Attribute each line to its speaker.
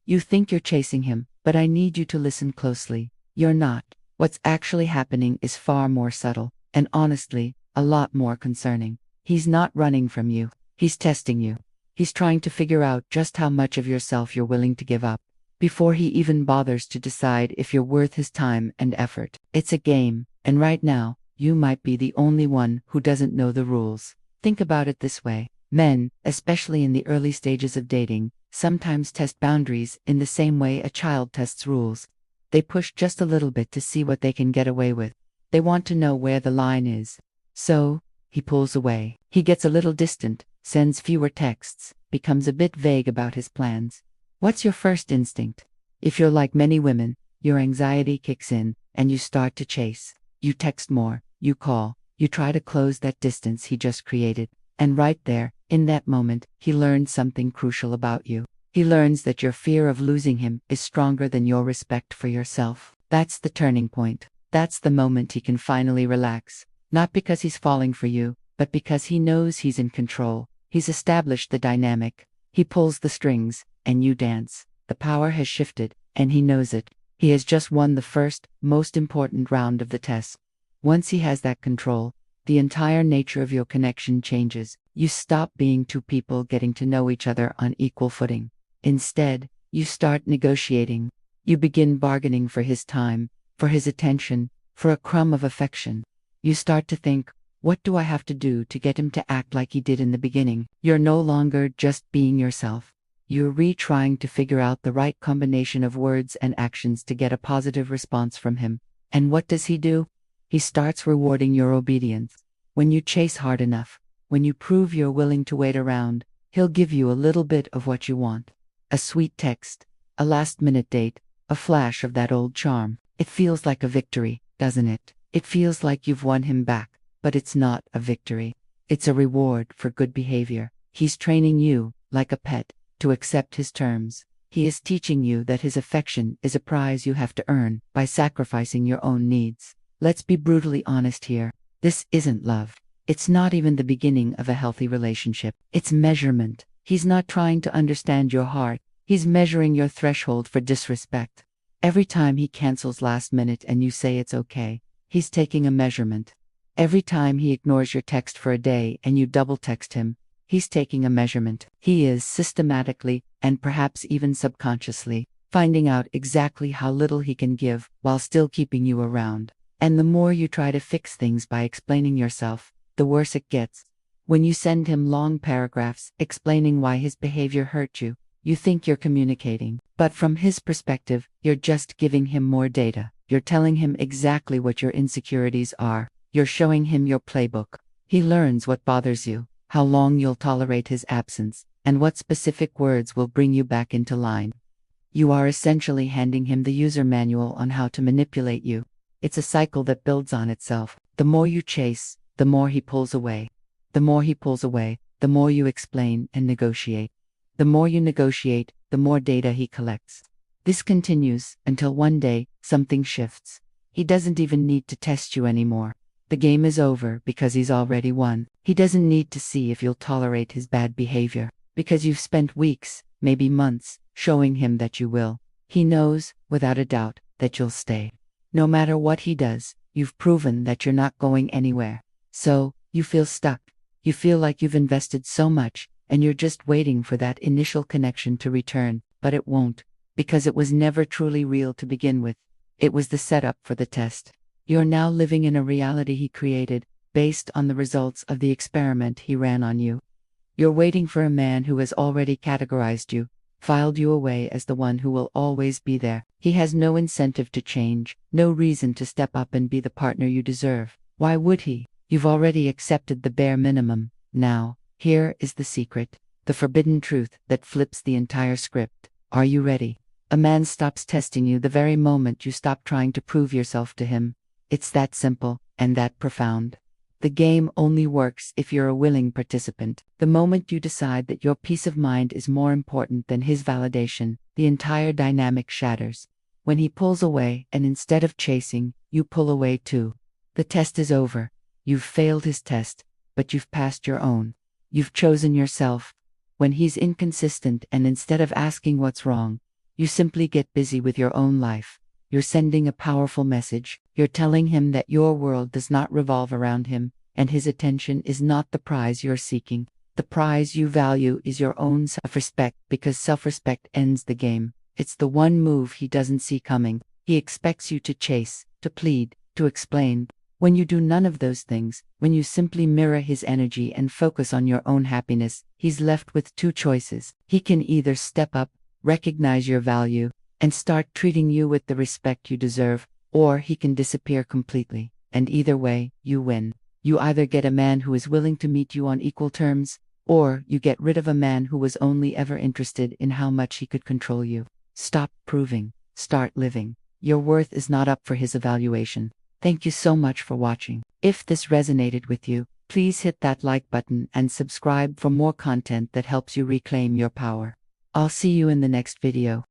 Speaker 1: You think you're chasing him, but I need you to listen closely. You're not. What's actually happening is far more subtle, and honestly, a lot more concerning. He's not running from you. He's testing you. He's trying to figure out just how much of yourself you're willing to give up before he even bothers to decide if you're worth his time and effort. It's a game, and right now, you might be the only one who doesn't know the rules. Think about it this way. Men, especially in the early stages of dating, sometimes test boundaries in the same way a child tests rules. They push just a little bit to see what they can get away with. They want to know where the line is. So, he pulls away. He gets a little distant, sends fewer texts, becomes a bit vague about his plans. What's your first instinct? If you're like many women, your anxiety kicks in, and you start to chase. You text more, you call, you try to close that distance he just created. And right there, in that moment, he learns something crucial about you. He learns that your fear of losing him is stronger than your respect for yourself. That's the turning point. That's the moment he can finally relax. Not because he's falling for you, but because he knows he's in control. He's established the dynamic. He pulls the strings, and you dance. The power has shifted, and he knows it. He has just won the first, most important round of the test. Once he has that control, the entire nature of your connection changes. You stop being two people getting to know each other on equal footing. Instead, you start negotiating. You begin bargaining for his time, for his attention, for a crumb of affection. You start to think, what do I have to do to get him to act like he did in the beginning? You're no longer just being yourself. You're retrying to figure out the right combination of words and actions to get a positive response from him. And what does he do? He starts rewarding your obedience. When you chase hard enough, when you prove you're willing to wait around, he'll give you a little bit of what you want. A sweet text, a last-minute date, a flash of that old charm. It feels like a victory, doesn't it? It feels like you've won him back, but it's not a victory. It's a reward for good behavior. He's training you, like a pet, to accept his terms. He is teaching you that his affection is a prize you have to earn by sacrificing your own needs. Let's be brutally honest here. This isn't love. It's not even the beginning of a healthy relationship. It's measurement. He's not trying to understand your heart. He's measuring your threshold for disrespect. Every time he cancels last minute and you say it's okay, he's taking a measurement. Every time he ignores your text for a day and you double text him, he's taking a measurement. He is systematically, and perhaps even subconsciously, finding out exactly how little he can give while still keeping you around. And the more you try to fix things by explaining yourself, the worse it gets. When you send him long paragraphs explaining why his behavior hurt you, you think you're communicating. But from his perspective, you're just giving him more data. You're telling him exactly what your insecurities are. You're showing him your playbook. He learns what bothers you, how long you'll tolerate his absence, and what specific words will bring you back into line. You are essentially handing him the user manual on how to manipulate you. It's a cycle that builds on itself. The more you chase, the more he pulls away. The more he pulls away, the more you explain and negotiate. The more you negotiate, the more data he collects. This continues until one day, something shifts. He doesn't even need to test you anymore. The game is over because he's already won. He doesn't need to see if you'll tolerate his bad behavior, because you've spent weeks, maybe months, showing him that you will. He knows, without a doubt, that you'll stay. No matter what he does, you've proven that you're not going anywhere. So, you feel stuck. You feel like you've invested so much, and you're just waiting for that initial connection to return, but it won't, because it was never truly real to begin with. It was the setup for the test. You're now living in a reality he created, based on the results of the experiment he ran on you. You're waiting for a man who has already categorized you, filed you away as the one who will always be there. He has no incentive to change, no reason to step up and be the partner you deserve. Why would he? You've already accepted the bare minimum. Now, here is the secret, the forbidden truth that flips the entire script. Are you ready? A man stops testing you the very moment you stop trying to prove yourself to him. It's that simple, and that profound. The game only works if you're a willing participant. The moment you decide that your peace of mind is more important than his validation, the entire dynamic shatters. When he pulls away, and instead of chasing, you pull away too. The test is over. You've failed his test, but you've passed your own. You've chosen yourself. When he's inconsistent and instead of asking what's wrong, You simply get busy with your own life. You're sending a powerful message. You're telling him that your world does not revolve around him, and his attention is not the prize you're seeking. The prize you value is your own self-respect, because self-respect ends the game. It's the one move he doesn't see coming. He expects you to chase, to plead, to explain. When you do none of those things, when you simply mirror his energy and focus on your own happiness, he's left with two choices. He can either step up, recognize your value, and start treating you with the respect you deserve, or he can disappear completely. And either way, you win. You either get a man who is willing to meet you on equal terms, or you get rid of a man who was only ever interested in how much he could control you. Stop proving, start living. Your worth is not up for his evaluation. Thank you so much for watching. If this resonated with you, please hit that like button and subscribe for more content that helps you reclaim your power. I'll see you in the next video.